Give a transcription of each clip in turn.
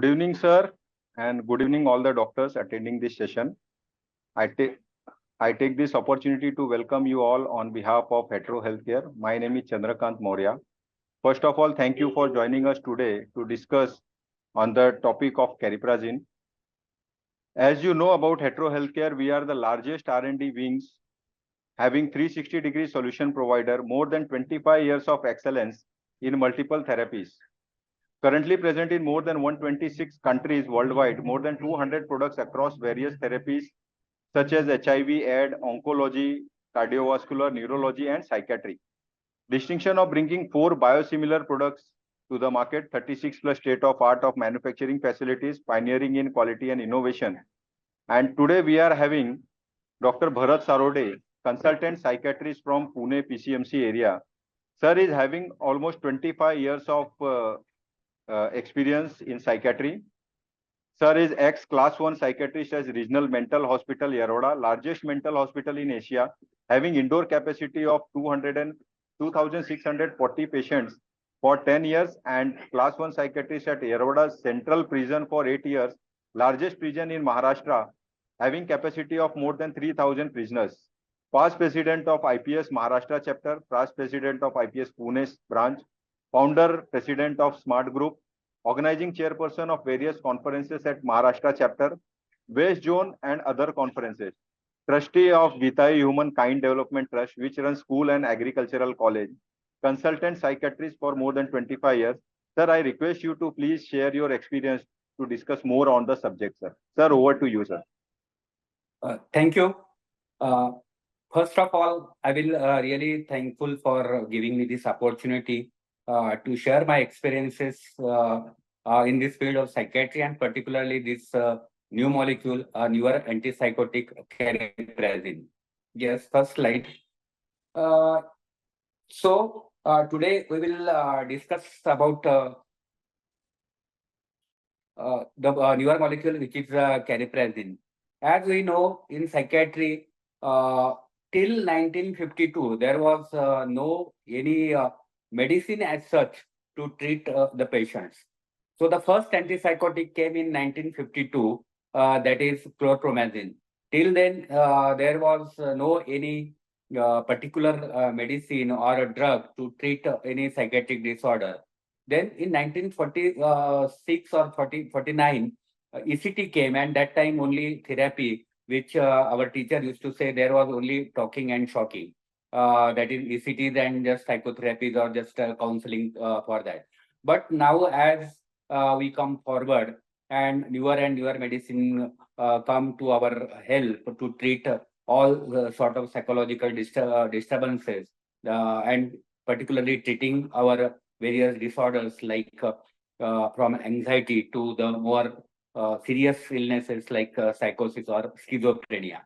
Good evening, sir, and good evening all the doctors attending this session. I take this opportunity to welcome you all on behalf of Hetero Healthcare. My name is Chandrakant Maurya. First of all, thank you for joining us today to discuss on the topic of Cariprazine. As you know about Hetero Healthcare, we are the largest R&D wings having 360-degree solution provider, more than 25 years of excellence in multiple therapies. Currently present in more than 126 countries worldwide, more than 200 products across various therapies such as HIV, AIDS, oncology, cardiovascular, neurology, and psychiatry. Distinction of bringing 4 biosimilar products to the market, 36 plus state-of-art of manufacturing facilities, pioneering in quality and innovation. And today we are having Dr. Bharat Sarode, consultant psychiatrist from Pune PCMC area. Sir is having almost 25 years of experience in psychiatry. Sir is ex-class 1 psychiatrist as Regional Mental Hospital, Yeroda, largest mental hospital in Asia, having indoor capacity of 2,640 patients for 10 years, and class 1 psychiatrist at Yeroda Central Prison for 8 years, largest prison in Maharashtra, having capacity of more than 3,000 prisoners. Past president of IPS Maharashtra chapter, past president of IPS Pune branch, founder, president of Smart Group, organizing chairperson of various conferences at Maharashtra chapter, West Zone and other conferences, trustee of Gitai Human Kind Development Trust, which runs school and agricultural college, consultant psychiatrist for more than 25 years. Sir, I request you to please share your experience to discuss more on the subject, sir. Sir, over to you, sir. Thank you. First of all, I will really thankful for giving me this opportunity to share my experiences in this field of psychiatry, and particularly this new molecule, newer antipsychotic Cariprazine. Yes, first slide. Today we will discuss about the newer molecule, which is Cariprazine. As we know, in psychiatry, till 1952, there was no any medicine as such to treat the patients. So the first antipsychotic came in 1952, that is chlorpromazine. Till then, there was no any particular medicine or a drug to treat any psychiatric disorder. Then in 1946 or 49, ECT came, and that time only therapy, which our teacher used to say there was only talking and shocking. That is ECTs and just psychotherapies or just counseling for that. But now as we come forward and newer medicine come to our help to treat all sort of psychological disturbances and particularly treating our various disorders like from anxiety to the more serious illnesses like psychosis or schizophrenia.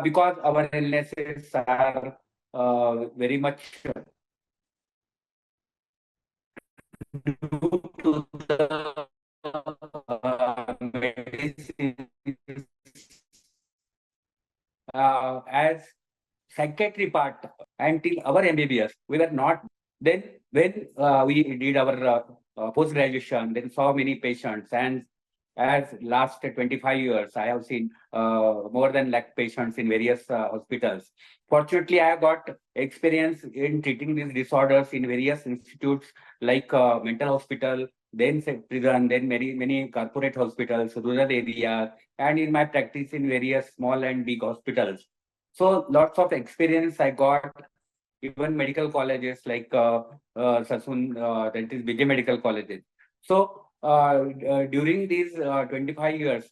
Because our illnesses are very much due to the medicine as psychiatry part until our MBBS, we were not. Then when we did our post-graduation, then saw many patients, and as last 25 years, I have seen more than lakh patients in various hospitals. Fortunately, I have got experience in treating these disorders in various institutes like mental hospital, then prison, then many corporate hospitals, rural areas, and in my practice in various small and big hospitals. So lots of experience I got, even medical colleges like Sasun, that is BJ Medical Colleges. So during these 25 years,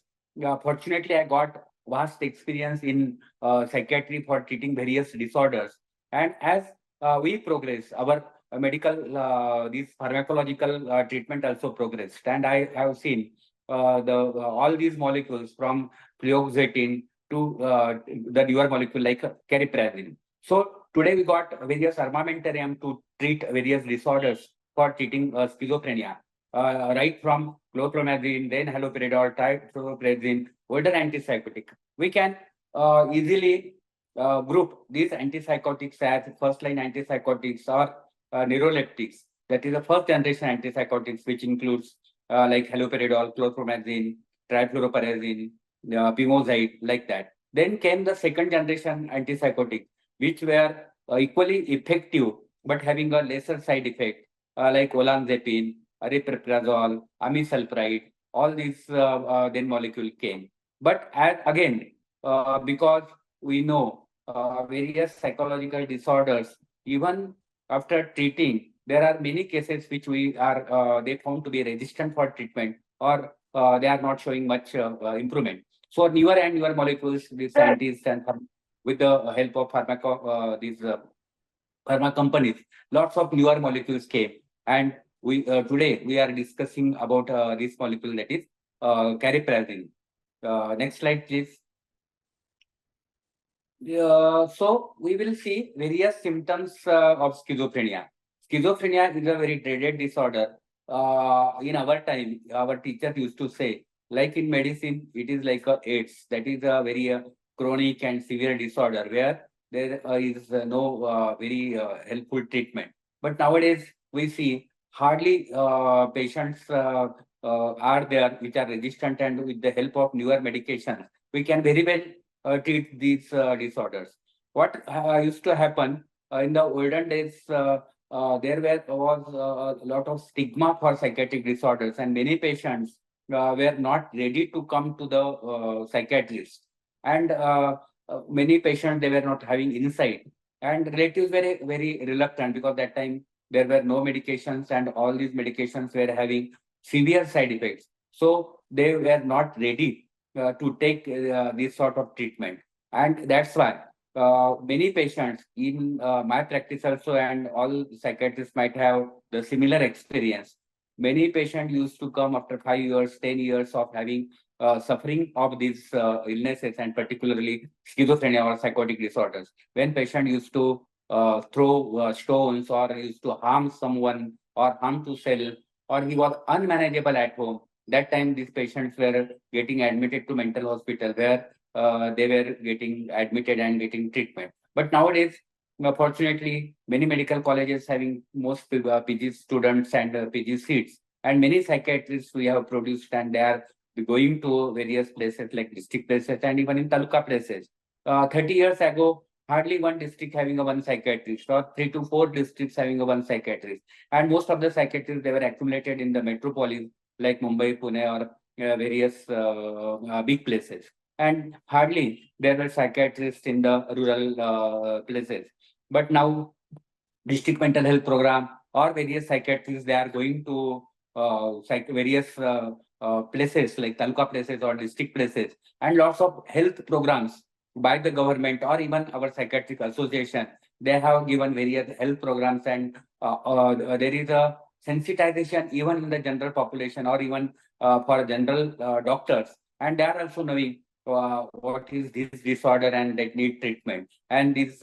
fortunately, I got vast experience in psychiatry for treating various disorders. And as we progress, our medical, these pharmacological treatment also progressed. And I have seen all these molecules from fluoxetine to the newer molecule like Cariprazine. So today we got various armamentarium to treat various disorders for treating schizophrenia. Right from chlorpromazine, then haloperidol, trifluoprazine, older antipsychotic. We can easily group these antipsychotics as first-line antipsychotics or neuroleptics. That is the first generation antipsychotics, which includes like haloperidol, chlorpromazine, trifluoroperazine, pimozide, like that. Then came the second generation antipsychotic, which were equally effective but having a lesser side effect, like olanzapine, aripiprazole, amisulpride. All these then molecule came. But again, because we know various psychological disorders, even after treating, there are many cases which we are they found to be resistant for treatment, or they are not showing much improvement. So newer and newer molecules, the scientists and with the help of these pharma companies, lots of newer molecules came, and we today we are discussing about this molecule, that is cariprazine. Next slide, please. So we will see various symptoms of schizophrenia. Schizophrenia is a very dreaded disorder. In our time, our teacher used to say, like in medicine, it is like a AIDS. That is a very chronic and severe disorder where there is no very helpful treatment. But nowadays, we see hardly patients are there which are resistant, and with the help of newer medications, we can very well treat these disorders. What used to happen in the olden days, was a lot of stigma for psychiatric disorders, and many patients were not ready to come to the psychiatrist. And many patients, they were not having insight. And relatives were very reluctant, because that time there were no medications, and all these medications were having severe side effects. So they were not ready to take this sort of treatment. And that's why many patients in my practice also, and all psychiatrists might have the similar experience. Many patients used to come after 5 years, 10 years of having suffering of these illnesses, and particularly schizophrenia or psychotic disorders. When patient used to throw stones, or used to harm someone, or harm to self, or he was unmanageable at home, that time these patients were getting admitted to mental hospital, where they were getting admitted and getting treatment. But nowadays, fortunately, many medical colleges having most PG students and PG seats, and many psychiatrists we have produced, and they are going to various places like district places and even in taluka places. 30 years ago, hardly one district having a one psychiatrist, or 3 to 4 districts having a one psychiatrist. And most of the psychiatrists, they were accumulated in the metropolis like Mumbai, Pune, or various big places. And hardly there were psychiatrists in the rural places. But now, district mental health program or various psychiatrists, they are going to various places like taluka places or district places, and lots of health programs by the government or even our psychiatric association. They have given various health programs, and there is a sensitization even in the general population, or even for general doctors, and they are also knowing what is this disorder and they need treatment. And these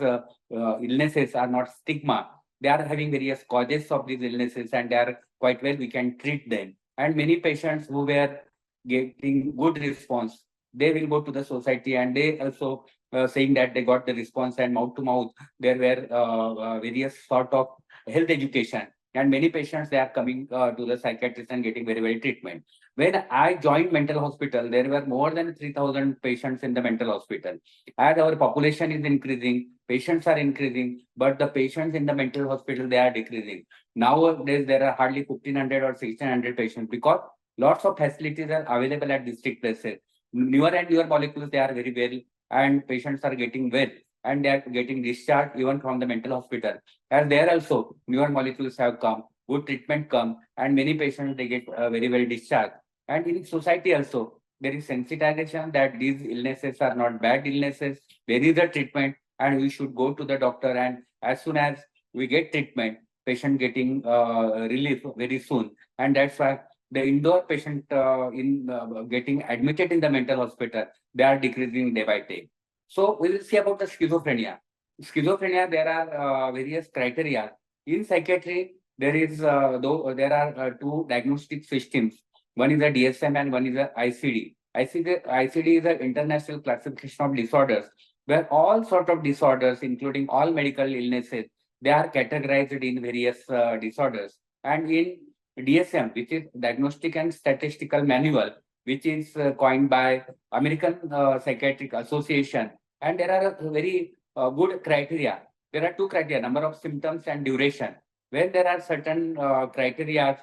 illnesses are not stigma. They are having various causes of these illnesses, and they are quite well, we can treat them. And many patients who were getting good response, they will go to the society, and they also saying that they got the response, and mouth to mouth there were various sort of health education, and many patients, they are coming to the psychiatrist and getting very well treatment. When I joined mental hospital, there were more than 3,000 patients in the mental hospital. As our population is increasing, patients are increasing, but the patients in the mental hospital, they are decreasing. Nowadays, there are hardly 1,500 or 1,600 patients, because lots of facilities are available at district places. Newer and newer molecules, they are very well, and patients are getting well, and they are getting discharged even from the mental hospital. As there also, newer molecules have come, good treatment come, and many patients, they get very well discharged. And in society also, there is sensitization that these illnesses are not bad illnesses. There is a treatment, and we should go to the doctor. And as soon as we get treatment, patient getting relief very soon. And that's why the indoor patient in getting admitted in the mental hospital, they are decreasing day by day. So we will see about the schizophrenia. Schizophrenia, there are various criteria. In psychiatry, there is though there are two diagnostic systems. One is a DSM and one is a ICD. ICD is an international classification of disorders, where all sort of disorders, including all medical illnesses, they are categorized in various disorders. And in DSM, which is Diagnostic and Statistical Manual, which is coined by American Psychiatric Association. And there are very good criteria. There are two criteria: number of symptoms and duration. When there are certain criteria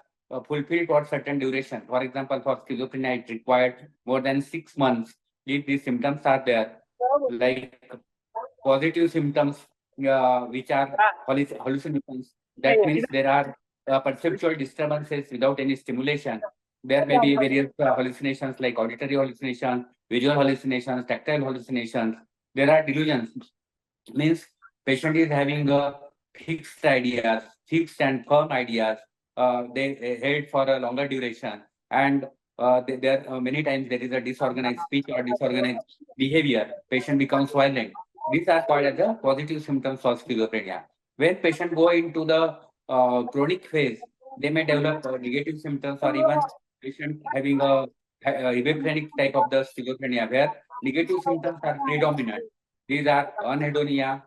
fulfilled for certain duration, for example, for schizophrenia, it required more than 6 months. If these symptoms are there, like positive symptoms, which are hallucinations, that means there are perceptual disturbances without any stimulation. There may be various hallucinations like auditory hallucinations, visual hallucinations, tactile hallucinations. There are delusions, means patient is having fixed ideas, fixed and firm ideas. They held for a longer duration, and there many times there is a disorganized speech or disorganized behavior. Patient becomes violent. These are called as the positive symptoms of schizophrenia. When patient go into the chronic phase, they may develop negative symptoms, or even patient having a schizophrenic type of the schizophrenia where negative symptoms are predominant. These are anhedonia,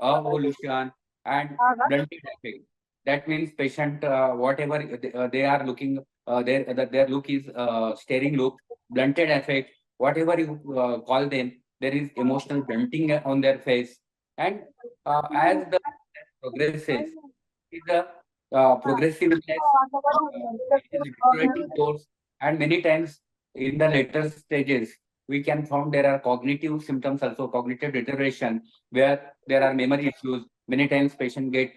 evolution, and blunted affect. That means patient, whatever they are looking, their look is staring look, blunted affect, whatever you call them, there is emotional blunting on their face. And as the progresses, is a progressiveness, it is deteriorating course, and many times in the later stages, we can found there are cognitive symptoms also, cognitive deterioration, where there are memory issues. Many times patient get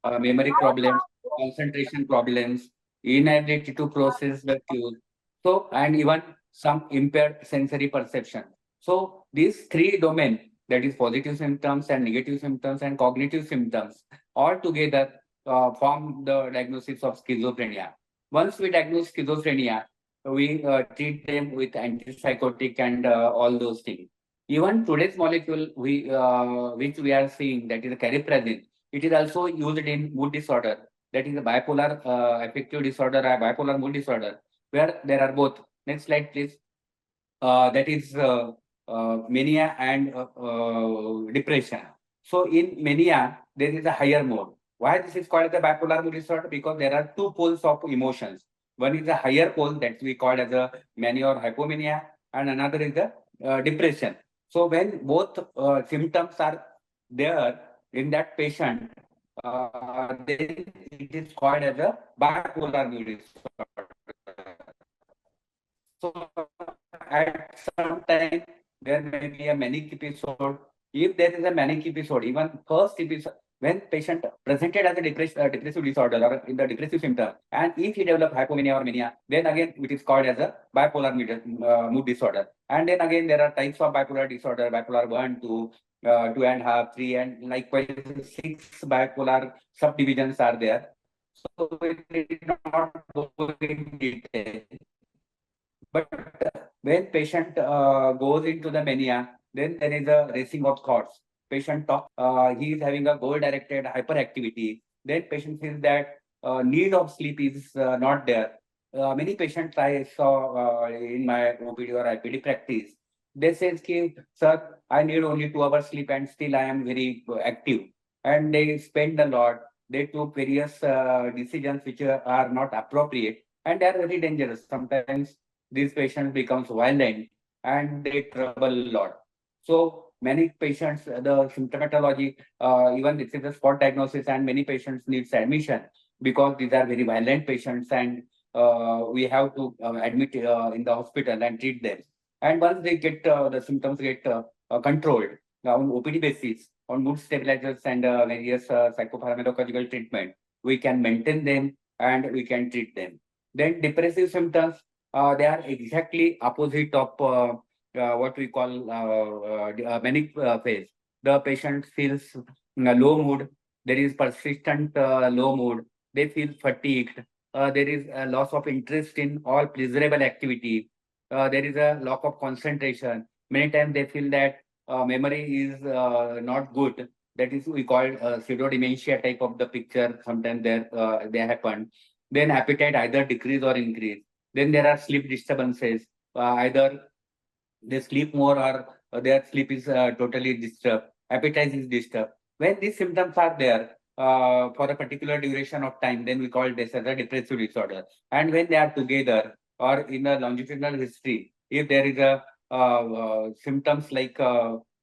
memory problems, concentration problems, inability to process the cues. So, and even some impaired sensory perception. So these three domains, that is positive symptoms and negative symptoms and cognitive symptoms, all together form the diagnosis of schizophrenia. Once we diagnose schizophrenia, we treat them with antipsychotic and all those things. Even today's molecule, which we are seeing, that is cariprazine, it is also used in mood disorder. That is a bipolar affective disorder or bipolar mood disorder, where there are both. Next slide, please. That is mania and depression. So in mania, there is a higher mode. Why this is called the bipolar mood disorder? Because there are two poles of emotions. One is the higher pole that we call as a mania or hypomania, and another is the depression. So when both symptoms are there in that patient, then it is called as a bipolar mood disorder. So at some time there may be a manic episode. If there is a manic episode, even first episode, when patient presented as a depressive disorder or in the depressive symptom, and if he develop hypomania or mania, then again it is called as a bipolar mood disorder. And then again there are types of bipolar disorder: bipolar 1, 2, 2.5, 3, and likewise 6 bipolar subdivisions are there. So we need not go in detail. But when patient goes into the mania, then there is a racing of thoughts. Patient talk, he is having a goal-directed hyperactivity. Then patient feels that need of sleep is not there. Many patients I saw in my OPD or IPD practice, they says, sir, I need only 2 hours sleep and still I am very active. And they spend a lot. They took various decisions which are not appropriate and they are very dangerous. Sometimes these patients becomes violent and they trouble a lot. So many patients, the symptomatology, even this is a spot diagnosis, and many patients needs admission because these are very violent patients, and we have to admit in the hospital and treat them. And once they get the symptoms get controlled on OPD basis, on mood stabilizers and various psychopharmacological treatment, we can maintain them and we can treat them. Then depressive symptoms, they are exactly opposite of what we call manic phase. The patient feels low mood. There is persistent low mood. They feel fatigued. There is a loss of interest in all pleasurable activity. There is a lack of concentration. Many times they feel that memory is not good. That is we call pseudo dementia type of the picture. Sometimes there they happen. Then appetite either decrease or increase. Then there are sleep disturbances. Either they sleep more or their sleep is totally disturbed. Appetite is disturbed. When these symptoms are there, for a particular duration of time, then we call this as a depressive disorder. And when they are together or in a longitudinal history, if there is a symptoms like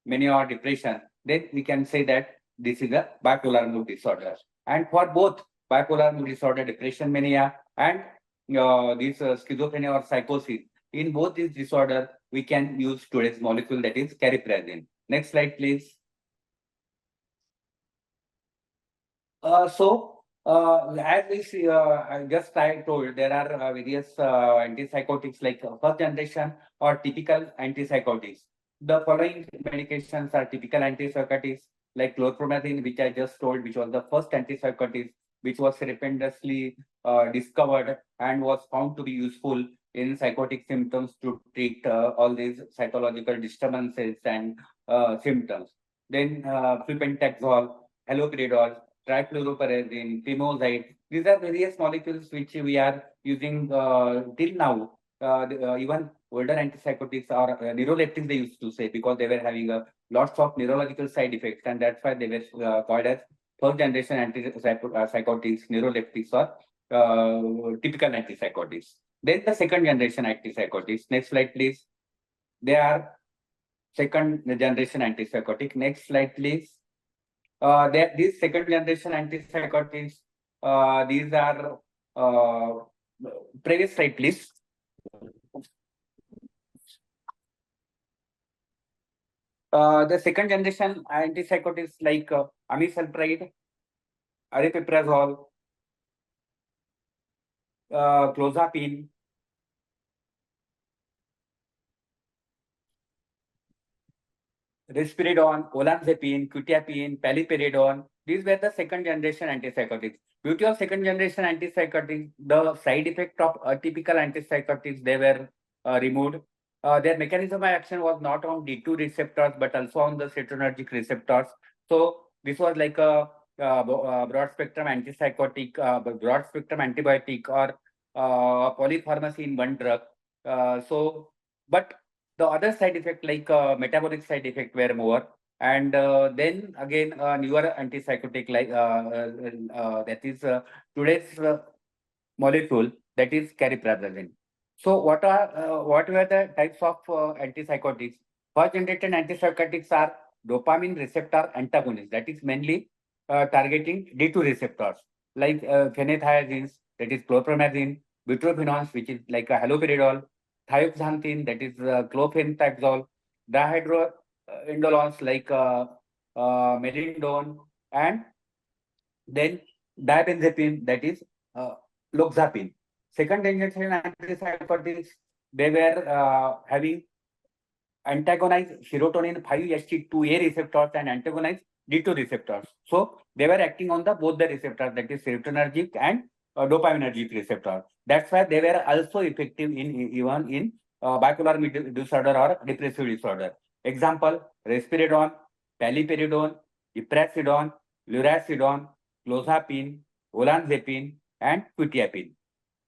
mania or depression, then we can say that this is a bipolar mood disorder. And for both bipolar mood disorder, depression, mania, and this schizophrenia or psychosis, in both these disorders, we can use today's molecule, that is cariprazine. Next slide, please. As we see, I told, there are various antipsychotics like first generation or typical antipsychotics. The following medications are typical antipsychotics like chlorpromazine, which I just told, which was the first antipsychotic, which was serendipitously discovered and was found to be useful in psychotic symptoms to treat all these psychological disturbances and symptoms. Then flupentazole, haloperidol, trifluoroperazine, pimozide. These are various molecules which we are using till now. Even older antipsychotics or neuroleptics, they used to say, because they were having lots of neurological side effects, and that's why they were called as first generation antipsychotics, neuroleptics, or typical antipsychotics. Then the second generation antipsychotics. Next slide, please. They are second generation antipsychotic. Next slide, please. These second generation antipsychotics, these are previous slide, please. The second generation antipsychotics like amisulpride, aripiprazole, clozapine, risperidone, olanzapine, quetiapine, paliperidone. These were the second generation antipsychotics. Beauty of second generation antipsychotics, the side effect of atypical antipsychotics, they were removed. Their mechanism of action was not on D2 receptors, but also on the serotonergic receptors. So this was like a broad spectrum antipsychotic, broad spectrum antibiotic, or polypharmacy in one drug. But the other side effect like metabolic side effect were more. And then again, newer antipsychotic like that is today's molecule, that is cariprazine. So what were the types of antipsychotics? First generation antipsychotics are dopamine receptor antagonists, that is mainly targeting D2 receptors, like phenethiazines, that is chlorpromazine, butorphenols, which is like a haloperidol, thioxanthine, that is clofentazole, dihydroindolones like melindone, and then dibenzapine, that is loxapine. Second generation antipsychotics, they were having antagonized serotonin 5-HT2A receptors and antagonized D2 receptors. So they were acting on both the receptors, that is serotonergic and dopaminergic receptor. That's why they were also effective even in bipolar mood disorder or depressive disorder. Example: risperidone, paliperidone, iprasidone, lurasidone, clozapine, olanzapine, and quetiapine.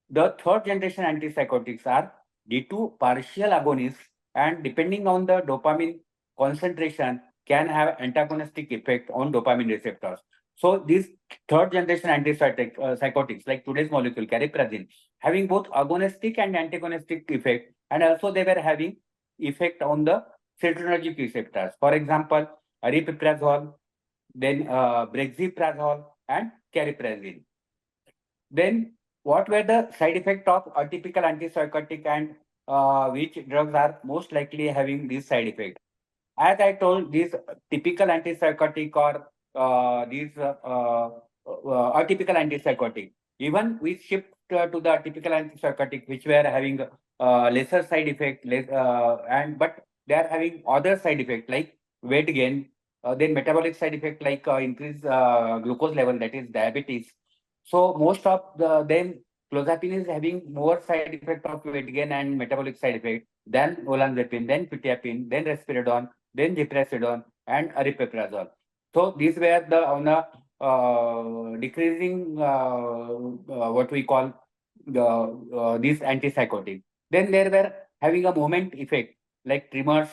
The third generation antipsychotics are D2 partial agonists, and depending on the dopamine concentration, can have antagonistic effect on dopamine receptors. So these third generation antipsychotics, like today's molecule cariprazine, having both agonistic and antagonistic effect, and also they were having effect on the serotonergic receptors. For example, aripiprazole, then brexpiprazole, and cariprazine. Then what were the side effects of atypical antipsychotic, and which drugs are most likely having this side effect? As I told, these typical antipsychotic or these atypical antipsychotic, even we shift to the atypical antipsychotic, which were having lesser side effect, but they are having other side effect like weight gain, then metabolic side effect like increased glucose level, that is diabetes. So most of them, clozapine is having more side effect of weight gain and metabolic side effect than olanzapine, then quetiapine, then risperidone, then ziprasidone, and aripiprazole. So these were the on a decreasing what we call these antipsychotic. Then there were having a moment effect like tremors,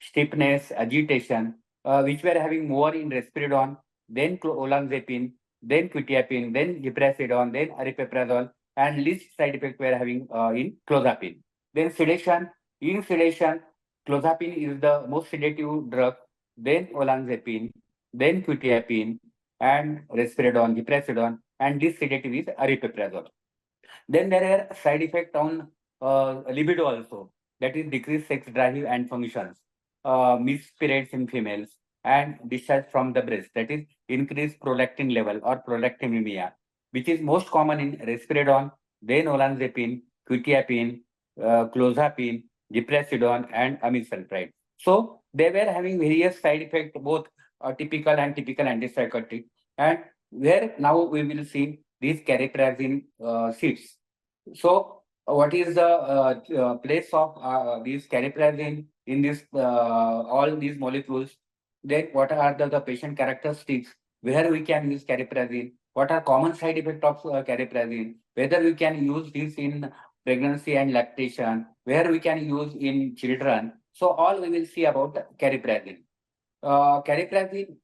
stiffness, agitation, which were having more in risperidone, then olanzapine, then quetiapine, then giprazidone, then aripiprazole, and least side effect we are having in clozapine. Then sedation. In sedation, clozapine is the most sedative drug, then olanzapine, then quetiapine, and risperidone, giprazidone, and this sedative is aripiprazole. Then there are side effect on libido also, that is decreased sex drive and functions, missed periods in females, and discharge from the breast, that is increased prolactin level or prolactinemia, which is most common in risperidone, then olanzapine, quetiapine, clozapine, giprazidone, and amisulpride. So they were having various side effects, both typical and typical antipsychotic, and where now we will see these cariprazine seeds. So, what is the place of these cariprazine in this all these molecules? Then, what are the patient characteristics? Where we can use cariprazine? What are common side effects of cariprazine? Whether we can use this in pregnancy and lactation? Where we can use in children? So, all we will see about the cariprazine. Cariprazine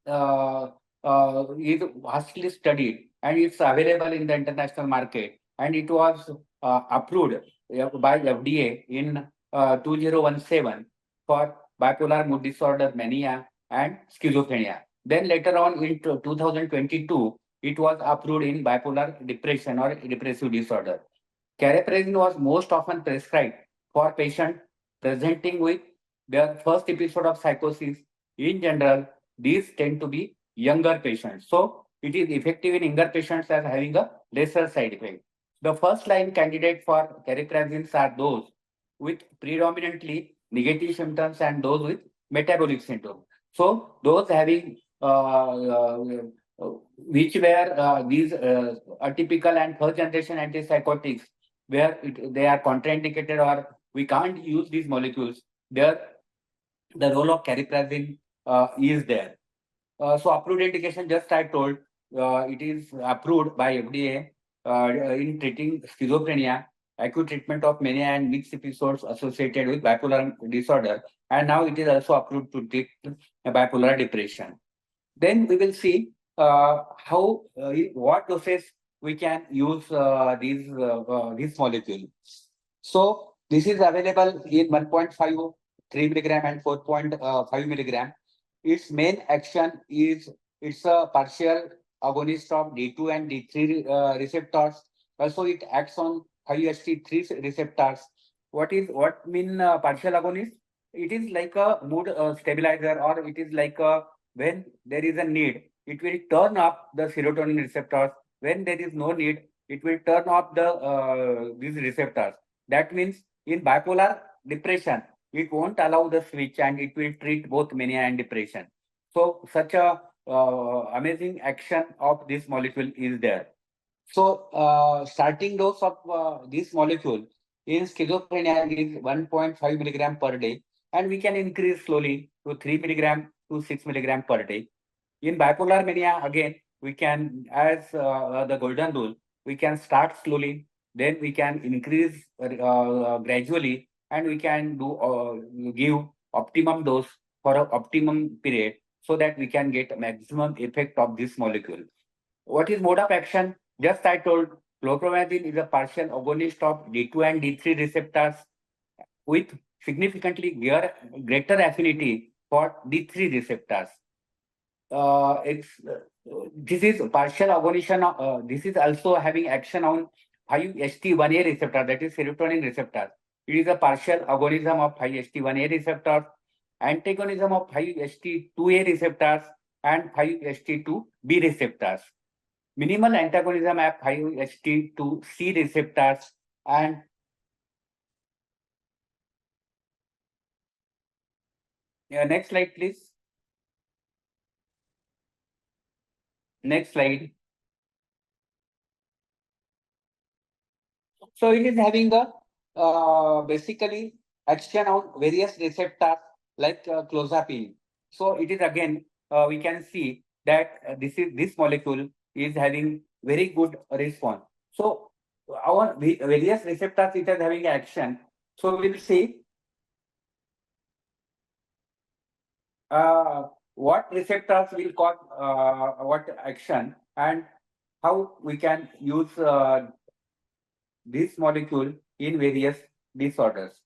is vastly studied and it's available in the international market, and it was approved by FDA in 2017 for bipolar mood disorder, mania, and schizophrenia. Then later on in 2022, it was approved in bipolar depression or depressive disorder. Cariprazine was most often prescribed for patients presenting with their first episode of psychosis. In general, these tend to be younger patients. So it is effective in younger patients as having a lesser side effect. The first line candidate for cariprazines are those with predominantly negative symptoms and those with metabolic syndrome. So those having which were these atypical and first generation antipsychotics, where they are contraindicated or we can't use these molecules, there the role of cariprazine is there. So approved indication, just I told, it is approved by FDA in treating schizophrenia, acute treatment of mania and mixed episodes associated with bipolar disorder, and now it is also approved to treat bipolar depression. Then we will see how what doses we can use these molecule. So this is available in 1.5, 3 milligram and 4.5 milligram. Its main action is it's a partial agonist of D2 and D3 receptors. Also, it acts on 5-HT3 receptors. What mean partial agonist? It is like a mood stabilizer, or it is like a when there is a need, it will turn up the serotonin receptors. When there is no need, it will turn off these receptors. That means in bipolar depression, it won't allow the switch and it will treat both mania and depression. So such a amazing action of this molecule is there. So starting dose of this molecule in schizophrenia is 1.5 milligram per day, and we can increase slowly to 3 milligram to 6 milligram per day. In bipolar mania, again, we can, as the golden rule, we can start slowly, then we can increase gradually, and we can give optimum dose for an optimum period so that we can get maximum effect of this molecule. What is mode of action? Just I told, chlorpromazine is a partial agonist of D2 and D3 receptors with significantly greater affinity for D3 receptors. This is partial agonism. This is also having action on 5-HT1A receptor, that is serotonin receptor. It is a partial agonism of 5-HT1A receptors, antagonism of 5-HT2A receptors, and 5-HT2B receptors. Minimal antagonism of 5-HT2C receptors, and next slide, please. Next slide. So it is having a basically action on various receptors like clozapine. So it is again we can see that this molecule is having very good response. So our various receptors it is having action. So we will see what receptors will cause what action, and how we can use this molecule in various disorders.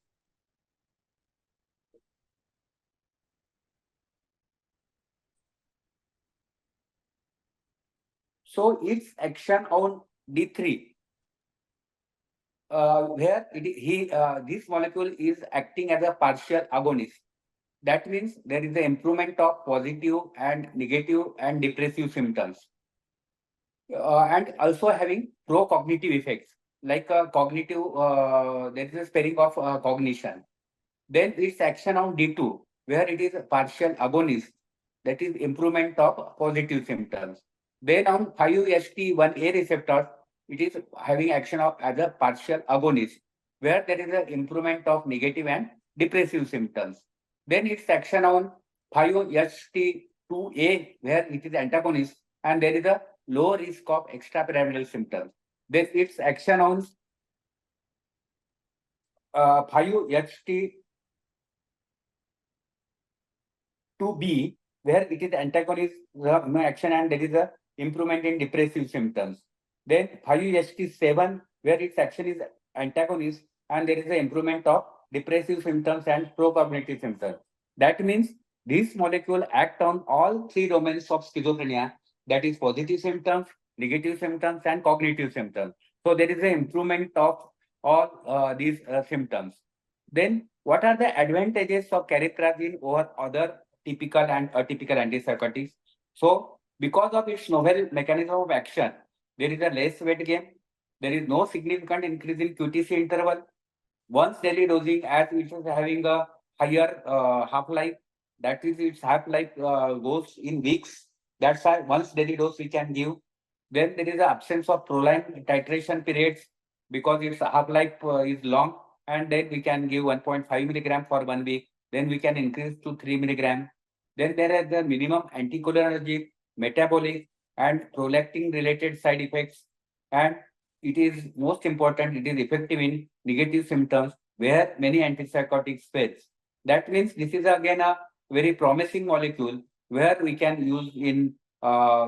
So its action on D3, where this molecule is acting as a partial agonist. That means there is an improvement of positive and negative and depressive symptoms, and also having pro-cognitive effects like cognitive. There is a sparing of cognition. Then its action on D2, where it is a partial agonist, that is improvement of positive symptoms. Then on 5-HT1A receptor, it is having action of as a partial agonist, where there is an improvement of negative and depressive symptoms. Then its action on 5-HT2A, where it is antagonist, and there is a low risk of extrapyramidal symptoms. Then its action on 5-HT to B, where it is antagonist action and there is a improvement in depressive symptoms. Then 5-HT7, where its action is antagonist and there is an improvement of depressive symptoms and pro-cognitive symptoms. That means this molecule act on all three domains of schizophrenia, that is positive symptoms, negative symptoms, and cognitive symptoms. So there is an improvement of all these symptoms. Then what are the advantages of cariprazine over other typical and atypical antipsychotics? So because of its novel mechanism of action, there is a less weight gain. There is no significant increase in QTC interval. Once daily dosing, as it is having a higher half-life, that is its half-life goes in weeks. That's why once daily dose we can give. Then there is an absence of prolonged titration periods because its half-life is long, and then we can give 1.5 milligram for 1 week. Then we can increase to 3 milligram. Then there are the minimum anticholinergic, metabolic, and prolactin related side effects. And it is most important, it is effective in negative symptoms where many antipsychotics fail. That means this is again a very promising molecule where we can use in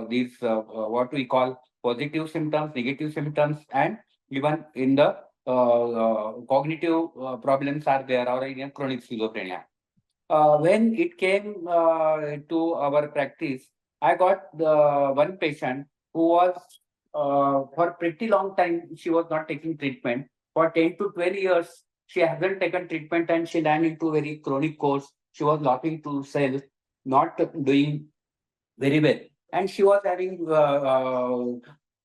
these what we call positive symptoms, negative symptoms, and even in the cognitive problems are there or in chronic schizophrenia. When it came to our practice, I got one patient who was for pretty long time, she was not taking treatment. For 10 to 12 years, she hasn't taken treatment and she ran into very chronic course. She was locking to cell, not doing very well. And she was having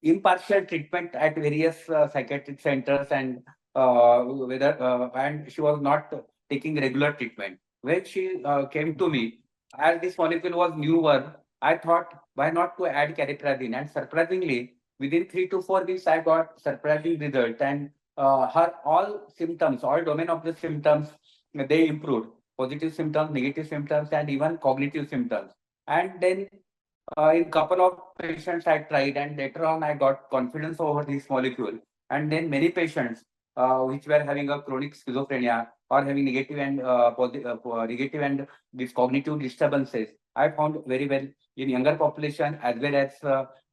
impartial treatment at various psychiatric centers and and she was not taking regular treatment. When she came to me, as this molecule was newer, I thought why not to add cariprazine, and surprisingly within 3 to 4 weeks I got surprising result, and her all symptoms, all domain of the symptoms, they improved, positive symptoms, negative symptoms, and even cognitive symptoms. And then in couple of patients I tried, and later on I got confidence over this molecule. And then many patients which were having a chronic schizophrenia or having negative and negative and these cognitive disturbances, I found very well in younger population as well as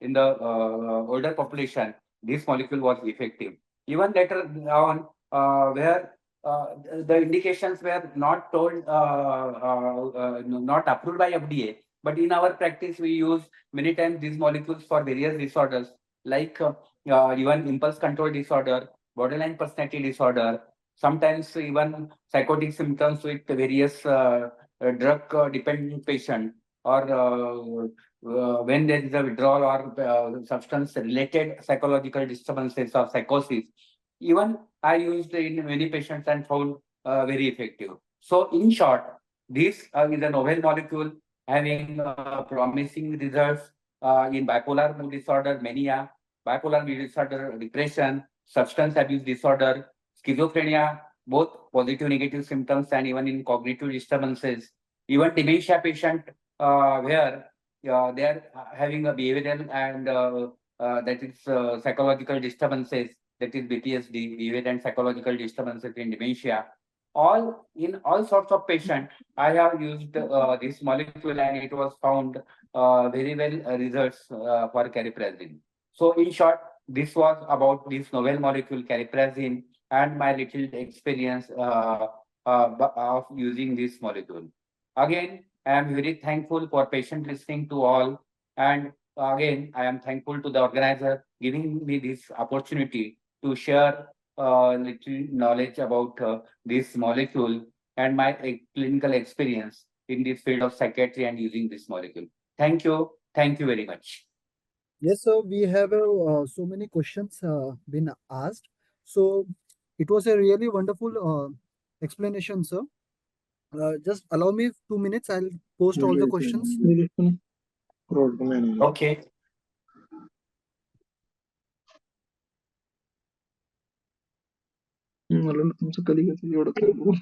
in the older population. This molecule was effective. Even later on, where the indications were not told, not approved by FDA, but in our practice, we use many times these molecules for various disorders like even impulse control disorder, borderline personality disorder, sometimes even psychotic symptoms with various drug dependent patient, or when there is a withdrawal or substance related psychological disturbances or psychosis. Even I used in many patients and found very effective. So in short, this is a novel molecule having promising results in bipolar mood disorder, mania, bipolar mood disorder, depression, substance abuse disorder, schizophrenia, both positive, negative symptoms, and even in cognitive disturbances. Even dementia patient where they are having a behavioral and that is psychological disturbances, that is BPSD, behavioral and psychological disturbances in dementia. All in all sorts of patients, I have used this molecule and it was found very well results for cariprazine. So in short, this was about this novel molecule cariprazine and my little experience of using this molecule. Again, I am very thankful for patient listening to all. And again, I am thankful to the organizer giving me this opportunity to share little knowledge about this molecule and my clinical experience in this field of psychiatry and using this molecule. Thank you. Thank you very much. Yes, sir. We have so many questions been asked. So it was a really wonderful explanation, sir. Just allow me 2 minutes. I'll post all the questions. Okay. मला तुमचं कधी कसं एवढं काय बोलू?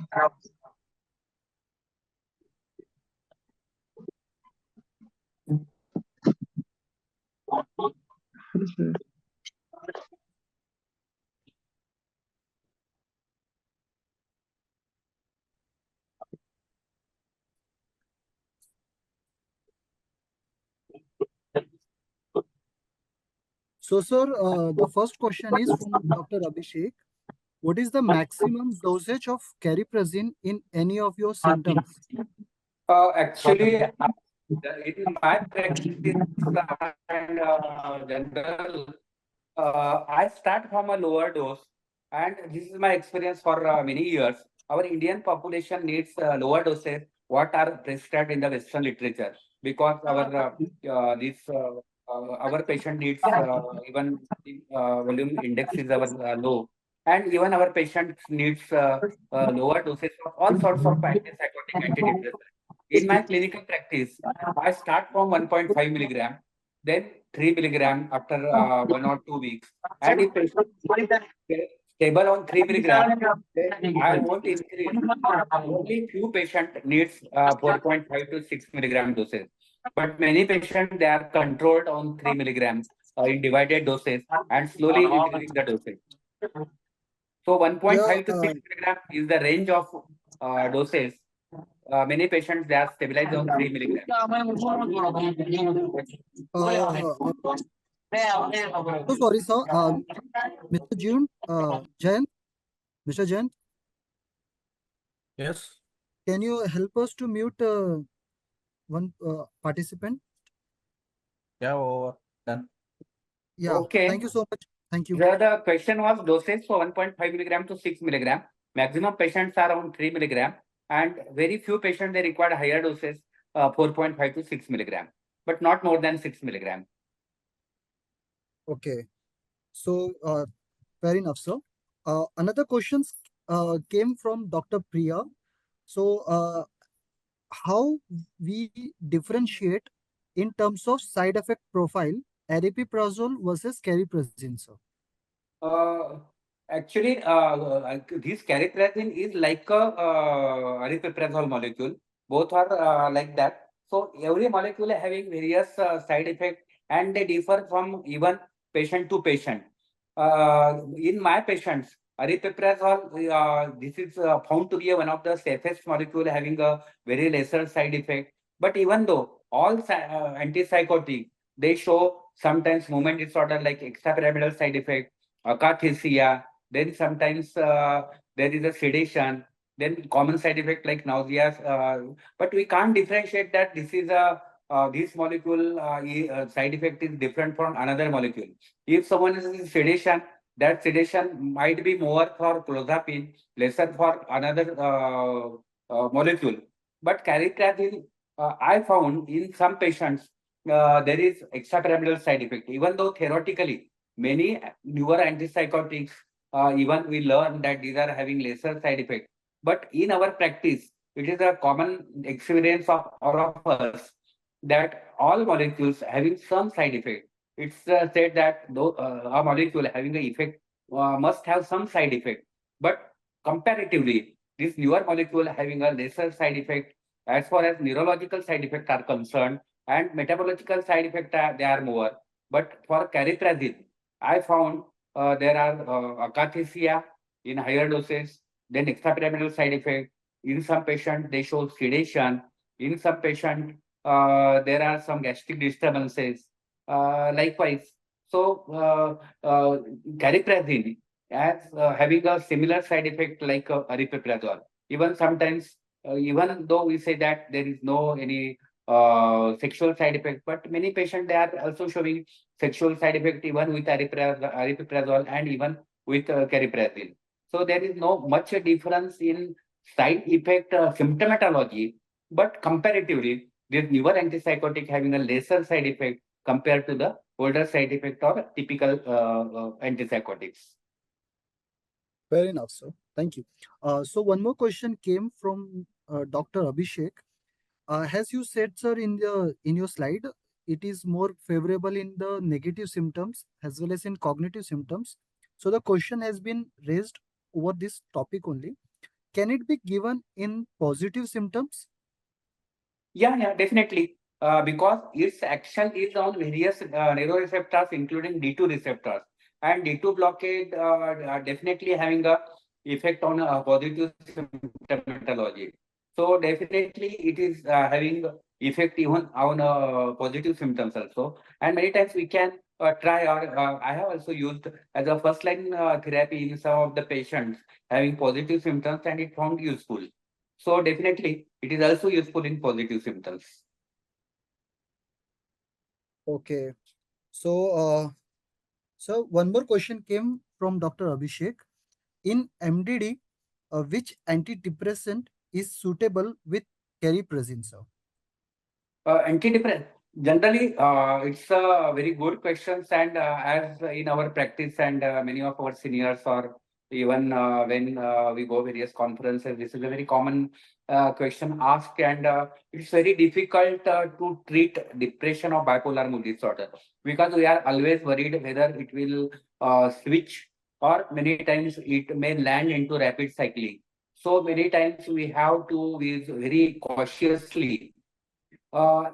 So, sir, the first question is from Dr. Abhishek. What is the maximum dosage of cariprazine in any of your symptoms? Actually, in my practice and general, I start from a lower dose, and this is my experience for many years. Our Indian population needs lower doses what are prescribed in the Western literature because our patient needs even volume index is our low, and even our patient needs lower doses of all sorts of antipsychotic antidepressants. In my clinical practice, I start from 1.5 milligram, then 3 milligram after 1 or 2 weeks. And if patient is stable on 3 milligram, then I won't increase. Only few patient needs 4.5 to 6 milligram doses. But many patients, they are controlled on 3 milligrams in divided doses and slowly increasing the dosage. So 1.5 to 6 milligram is the range of doses. Many patients, they are stabilized on 3 milligrams. So sorry, sir. Mr. Jain, Mr. Jain, Yes. can you help us to mute one participant? Yeah, over. Done. Yeah. Okay. Thank you so much. Thank you. Here the question was dosage for 1.5 milligram to 6 milligram. Maximum patients are around 3 milligram, and very few patients they require higher doses, 4.5 to 6 milligram, but not more than 6 milligram. Okay. So fair enough, sir. Another questions came from Dr. Priya. So how we differentiate in terms of side effect profile aripiprazole versus cariprazine, sir? Actually, this cariprazine is like a aripiprazole molecule. Both are like that. So every molecule having various side effects, and they differ from even patient to patient. In my patients, aripiprazole, this is found to be one of the safest molecule having a very lesser side effect. But even though all antipsychotic, they show sometimes movement disorder like extrapyramidal side effect, akathisia, then sometimes there is a sedation, then common side effect like nausea. But we can't differentiate that this is a this molecule side effect is different from another molecule. If someone is in sedation, that sedation might be more for clozapine, lesser for another molecule. But cariprazine, I found in some patients there is extrapyramidal side effect, even though theoretically many newer antipsychotics, even we learn that these are having lesser side effect. But in our practice, it is a common experience of all of us that all molecules having some side effect. It's said that though a molecule having an effect must have some side effect. But comparatively, this newer molecule having a lesser side effect as far as neurological side effects are concerned, and metabological side effects they are more. But for cariprazine, I found there are akathisia in higher doses, then extrapyramidal side effect. In some patients, they show sedation. In some patients, there are some gastric disturbances. Likewise, So cariprazine as having a similar side effect like aripiprazole. Even sometimes, even though we say that there is no any sexual side effect, but many patients they are also showing sexual side effect even with aripiprazole and even with cariprazine. So there is no much difference in side effect symptomatology, but comparatively, this newer antipsychotic having a lesser side effect compared to the older side effect or typical antipsychotics. Fair enough, sir. Thank you. So one more question came from Dr. Abhishek. As you said, sir, in your slide, it is more favorable in the negative symptoms as well as in cognitive symptoms. So the question has been raised over this topic only. Can it be given in positive symptoms? Yeah, definitely. Because its action is on various neuroreceptors, including D2 receptors, and D2 blockade definitely having a effect on positive symptomatology. So definitely it is having effect even on positive symptoms also. And many times we can try, or I have also used as a first line therapy in some of the patients having positive symptoms, and it found useful. So definitely, it is also useful in positive symptoms. Okay. So one more question came from Dr. Abhishek. In MDD, which antidepressant is suitable with cariprazine, sir? Antidepressant. Generally, it's a very good question, and as in our practice, and many of our seniors, or even when we go various conferences, this is a very common question asked, and it's very difficult to treat depression or bipolar mood disorder because we are always worried whether it will switch, or many times it may land into rapid cycling. So many times we have to be very cautiously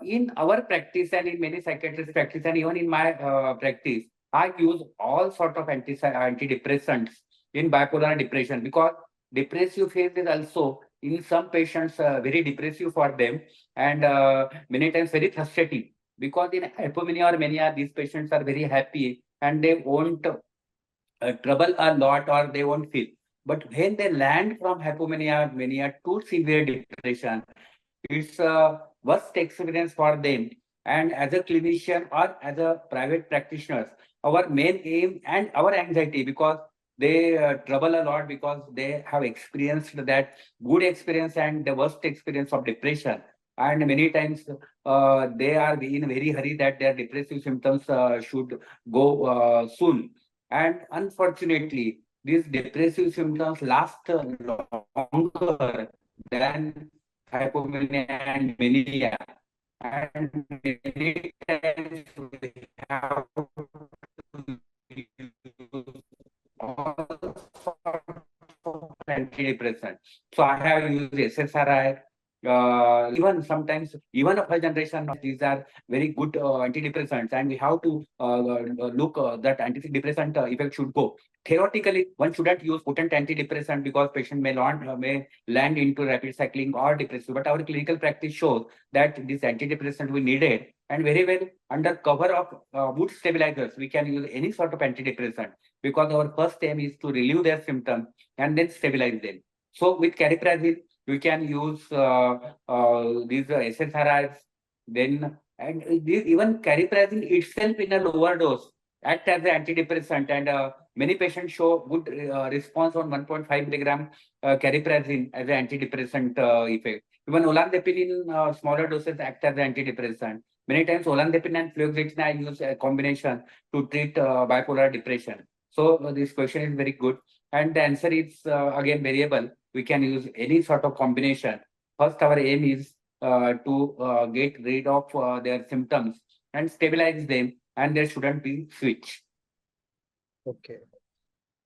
in our practice and in many psychiatrists' practice and even in my practice, I use all sort of antidepressants in bipolar depression because depressive phase is also in some patients very depressive for them and many times very frustrating because in hypomania or mania these patients are very happy and they won't trouble a lot or they won't feel. But when they land from hypomania mania to severe depression, it's a worst experience for them. And as a clinician or as a private practitioners, our main aim and our anxiety because they trouble a lot because they have experienced that good experience and the worst experience of depression. And many times they are in a very hurry that their depressive symptoms should go soon. And unfortunately, these depressive symptoms last longer than hypomania and mania. And many times we have to use all sorts of antidepressants. So I have used SSRI, even sometimes, even of her generation, these are very good antidepressants, and we have to look that antidepressant effect should go. Theoretically, one shouldn't use potent antidepressant because patient may land into rapid cycling or depressive. But our clinical practice shows that this antidepressant we needed, and very well under cover of mood stabilizers, we can use any sort of antidepressant because our first aim is to relieve their symptoms and then stabilize them. So with cariprazine, we can use these SSRIs, then and even cariprazine itself in a lower dose act as an antidepressant, and many patients show good response on 1.5 milligram cariprazine as an antidepressant effect. Even olanzapine in smaller doses act as an antidepressant. Many times olanzapine and fluoxetine I use a combination to treat bipolar depression. So this question is very good, and the answer is again variable. We can use any sort of combination. First, our aim is to get rid of their symptoms and stabilize them, and there shouldn't be switch. Okay.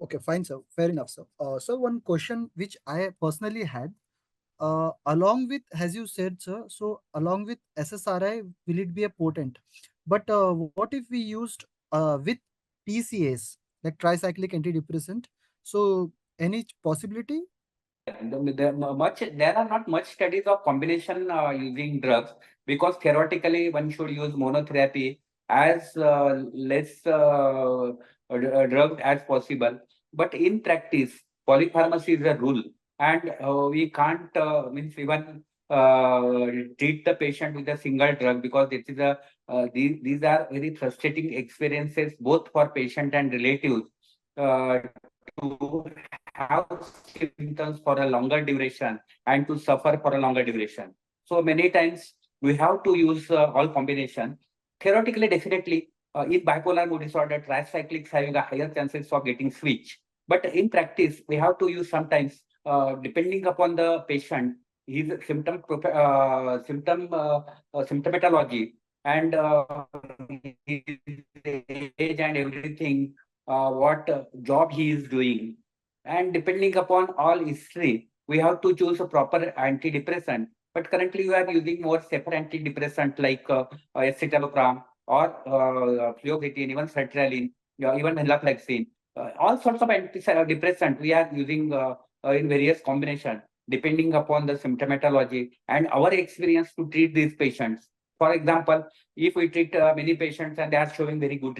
Okay, fine, sir. Fair enough, sir. So one question which I personally had, along with, as you said, sir, so along with SSRI, will it be a potent? But what if we used with TCAs, like tricyclic antidepressant? So any possibility? There are not much studies of combination using drugs because theoretically one should use monotherapy as less drugged as possible. But in practice, polypharmacy is a rule, and we can't means even treat the patient with a single drug, because this is a these are very frustrating experiences both for patient and relatives uh, to have symptoms for a longer duration and to suffer for a longer duration. So many times we have to use all combination. Theoretically, definitely, in bipolar mood disorder, tricyclics having a higher chances of getting switch. But in practice, we have to use sometimes, depending upon the patient, his symptomatology, and his age and everything, what job he is doing, and depending upon all history, we have to choose a proper antidepressant. But currently, we are using more safer antidepressant like escitalopram or fluoxetine, even sertraline, even venlafaxine. All sorts of antidepressant we are using in various combination, depending upon the symptomatology and our experience to treat these patients. For example, if we treat many patients and they are showing very good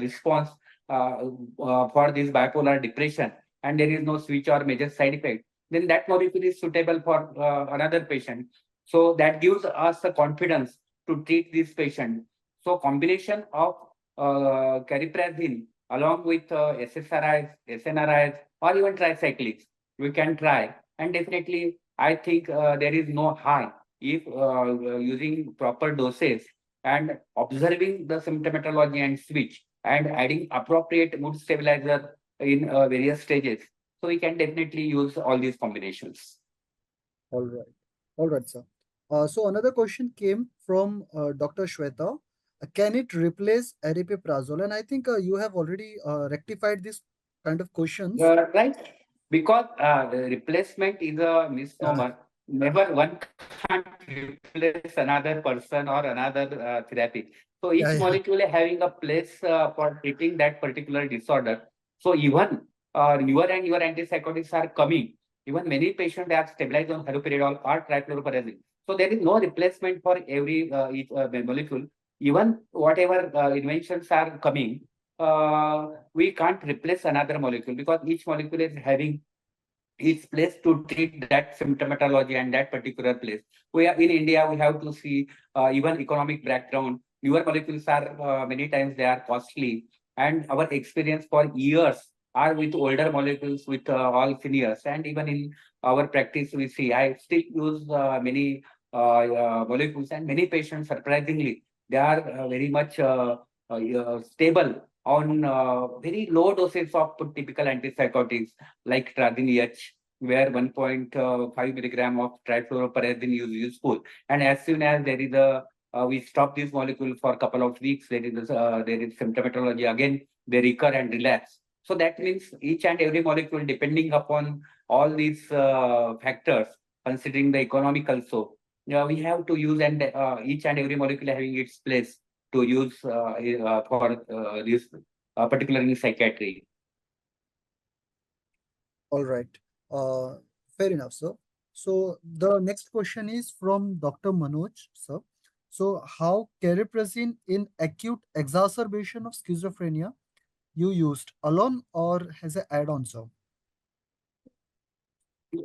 response uh, for this bipolar depression, and there is no switch or major side effect, then that molecule is suitable for another patient. So that gives us the confidence to treat this patient. So combination of cariprazine along with SSRIs, SNRIs, or even tricyclics, we can try. And definitely, I think there is no harm if using proper doses and observing the symptomatology and switch and adding appropriate mood stabilizer in various stages. So we can definitely use all these combinations. All right. All right, sir. So another question came from Dr. Shweta. Can it replace aripiprazole? And I think you have already rectified this kind of questions. Right? Because the replacement is a Yeah, misnomer. Never one can't replace another person or another therapy. So yeah, each yeah. molecule having a place for treating that particular disorder. So even newer and newer antipsychotics are coming. Even many patients are stabilized on haloperidol or trifluoroperazine. So there is no replacement for every each molecule. Even whatever inventions are coming, we can't replace another molecule, because each molecule is having its place to treat that symptomatology and that particular place. We are in India, we have to see even economic background. Newer molecules are many times they are costly, and our experience for years are with older molecules with all seniors. And even in our practice, we see I still use many molecules, and many patients surprisingly they are very much stable on very low doses of typical antipsychotics like trazine H, where 1.5 milligram of trifluoroperazine is useful. And as soon as there is a we stop this molecule for a couple of weeks, there is symptomatology again, they recur and relapse. So that means each and every molecule, depending upon all these factors, considering the economic also, we have to use, and each and every molecule having its place to use for this particularly in psychiatry. All right. Uh, Fair enough, sir. So the next question is from Dr. Manoj, sir. So how cariprazine in acute exacerbation of schizophrenia you used alone or as an add-on, sir?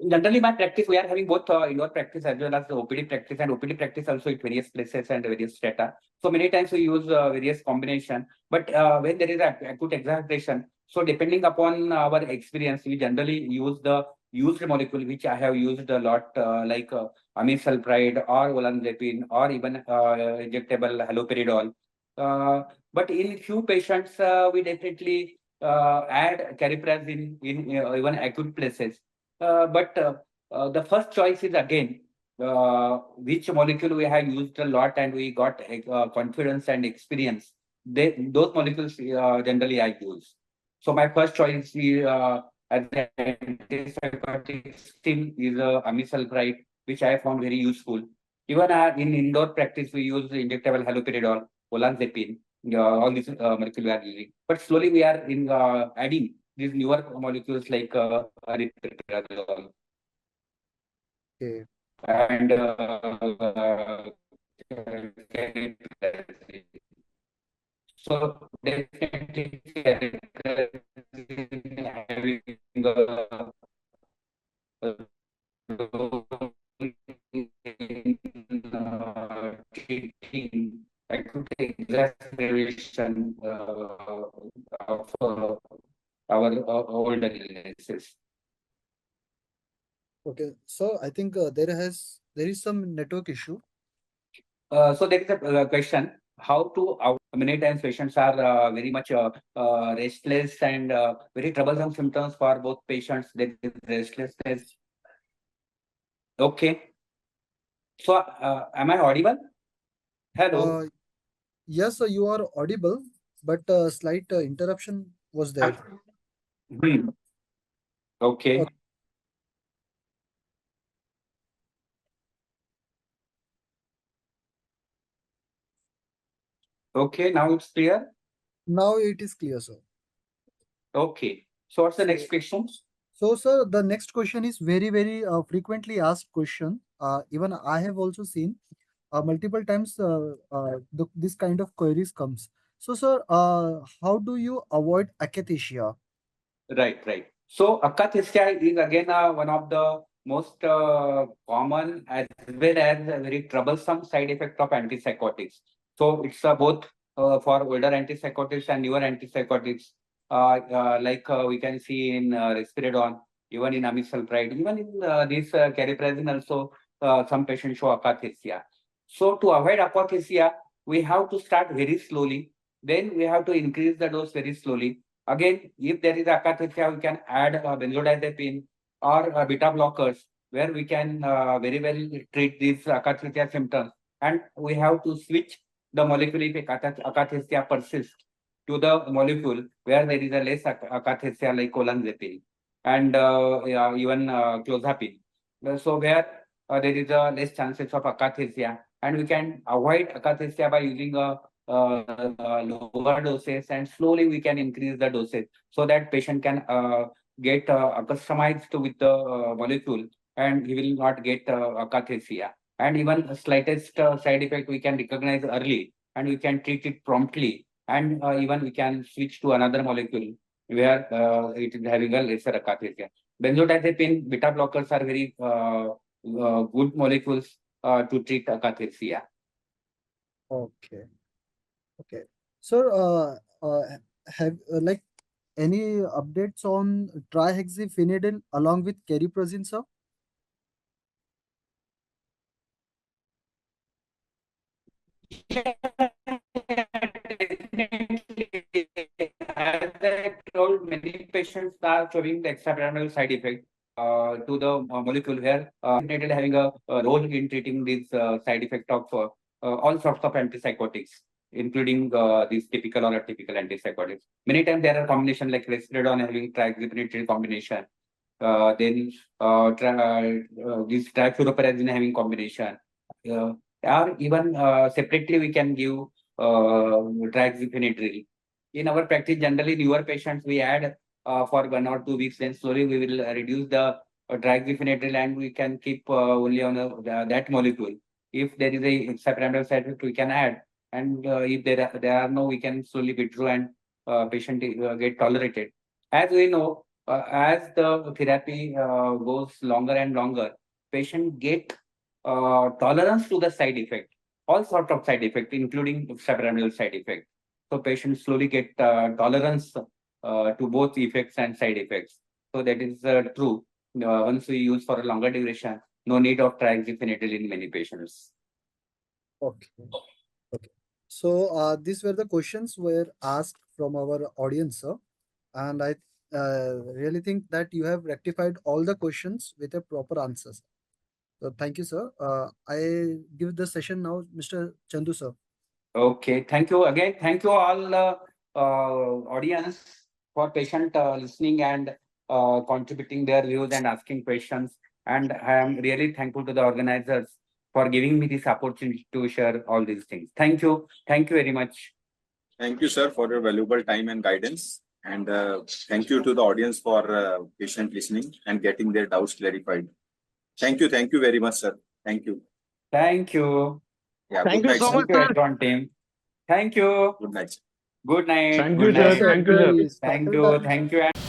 Generally, my practice, we are having both indoor practice as well as the OPD practice, and OPD practice also at various places and various data. So many times we use various combination, but when there is acute exacerbation, so depending upon our experience, we generally use the used molecule, which I have used a lot, like amisulpride or olanzapine or even injectable haloperidol. Uh, but in few patients, we definitely add cariprazine in even acute places. But the first choice is again which molecule we have used a lot and we got confidence and experience. Those molecules generally I use. So my first choice as an antipsychotic still is amisulpride, which I found very useful. Even in indoor practice, we use injectable haloperidol, olanzapine, all these molecules we are using. But slowly we are in adding these newer molecules like aripiprazole Okay. and cariprazine. So definitely having a role in treating acute exacerbation of our older illnesses. Okay, so I think there is some network issue. So there is a question how to many times patients are very much restless and very troublesome symptoms for both patients. There is restlessness. Okay. So am I audible? Hello. Yes, sir, you are audible, but slight interruption was there. Hmm. Okay. Okay. Okay. Now it's clear. Now it is clear, sir. Okay. So what's the next question? So, sir, the next question is very frequently asked question. Even I have also seen multiple times this kind of queries comes. So, sir, how do you avoid akathisia? Right, right. So akathisia is again one of the most common as well as a very troublesome side effect of antipsychotics. So it's both for older antipsychotics and newer antipsychotics, we can see in risperidone, even in amisulpride, even in this cariprazine also, some patients show akathisia. So to avoid akathisia, we have to start very slowly. Then we have to increase the dose very slowly. Again, if there is akathisia, we can add benzodiazepine or beta blockers, where we can very well treat these akathisia symptoms. And we have to switch the molecule if akathisia persists to the molecule where there is a less akathisia like olanzapine and even clozapine. So where there is a less chances of akathisia, and we can avoid akathisia by using a lower doses, and slowly we can increase the dosage so that patient can get customized with the molecule, and he will not get akathisia. And even slightest side effect we can recognize early, and we can treat it promptly, and even we can switch to another molecule where it is having a lesser akathisia. Benzodiazepine beta blockers are very good molecules to treat akathisia. Okay. Okay. Sir, have like any updates on trihexyphenidyl along with cariprazine, sir? As I told, many patients are showing the extrapyramidal side effect to the molecule where definitely having a role in treating this side effect of all sorts of antipsychotics, including these typical or atypical antipsychotics. Many times there are combination like risperidone having trihexyphenidyl combination, then this trifluropyrazine having combination, or even separately we can give trihexyphenidyl. In our practice, generally newer patients we add for 1 or 2 weeks, then slowly we will reduce the trihexyphenidyl, and we can keep only on that molecule. If there is a extrapyramidal side effect, we can add, and if there are no, we can slowly withdraw, and patient get tolerated. As we know, as the therapy goes longer and longer, patient get tolerance to the side effect, all sort of side effect, including extrapyramidal side effect. So patients slowly get tolerance to both effects and side effects. So that is true. Once we use for a longer duration, no need of trihexyphenidyl in many patients. Okay. Okay. So these were the questions were asked from our audience, sir, and I really think that you have rectified all the questions with a proper answers. So thank you, sir. I give the session now, Mr. Chandu, sir. Okay, thank you again. Thank you all audience for patient listening and contributing their views and asking questions. And I am really thankful to the organizers for giving me this opportunity to share all these things. Thank you. Thank you very much. Thank you, sir, for your valuable time and guidance. And thank you to the audience for patient listening and getting their doubts clarified. Thank you. Thank you very much, sir. Thank you. Thank you. Yeah, Thank good you night, so sir. much, Thank you, sir. everyone team. Thank you. Good night. Good night. Thank Good you, sir. night. Thank you, sir. Please, Thank settle you. down. Thank you.